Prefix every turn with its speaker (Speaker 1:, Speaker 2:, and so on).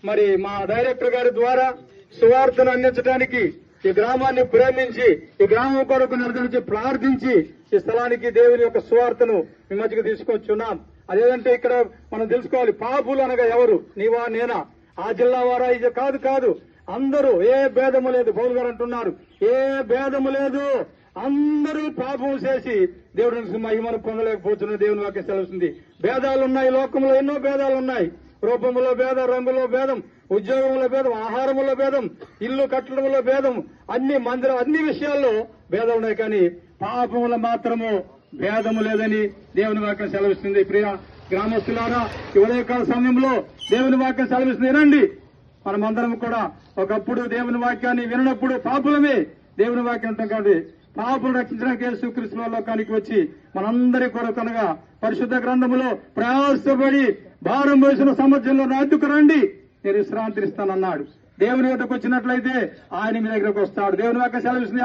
Speaker 1: మరి మా డైరెక్టర్ గారి ద్వారా సువార్తను అందించడానికి ఈ గ్రామాన్ని ప్రేమించి ఈ గ్రామం కొరకు నిర్ధరించి ప్రార్థించి ఈ స్థలానికి దేవుని యొక్క సువార్తను మీ మధ్యకు తీసుకొచ్చున్నాం. అదేంటే ఇక్కడ మనం తెలుసుకోవాలి, పాపులు అనగా ఎవరు? నీవా నేనా? ఆ జిల్లా వారా? ఇది కాదు. అందరూ, ఏ భేదము లేదు. పౌలు గారు అంటున్నారు, ఏ భేదము లేదు, అందరూ పాపం చేసి దేవుడిని మహిమను పొందలేకపోతున్న దేవుని వాక్యం సెలవుస్తుంది. భేదాలున్నాయి, లోకంలో ఎన్నో భేదాలున్నాయి. రూపంలో భేదం, రంగులో భేదం, ఉద్యోగంలో భేదం, ఆహారంలో భేదం, ఇల్లు కట్టడంలో భేదం, అన్ని మందిరం, అన్ని విషయాల్లో భేదం ఉన్నాయి. కానీ పాపంలో మాత్రము భేదము లేదని దేవుని వాక్యం సెలవిస్తుంది. ప్రియ గ్రామస్తులారా, ఈ ఉదయకాల సమయంలో దేవుని వాక్యం సెలవిస్తుంది. వినండి. మనమందరం కూడా ఒకప్పుడు దేవుని వాక్యాన్ని వినప్పుడు పాపులమే. దేవుని వాక్యం అంటాం కాబట్టి పాపులు రక్షించడానికి యేసుక్రీస్తు లోకానికి వచ్చి మనందరి కొరకు అనగా పరిశుద్ధ గ్రంథములో ప్రయాసపడి భారం వేసిన సముద్రంలో నాటుకు రండి, నేను విశ్రాంతిస్తానన్నాడు. దేవుని వద్దకు వచ్చినట్లయితే ఆయన మీ దగ్గరకు వస్తాడు. దేవుని వాక్యం సెలవిస్తుంది.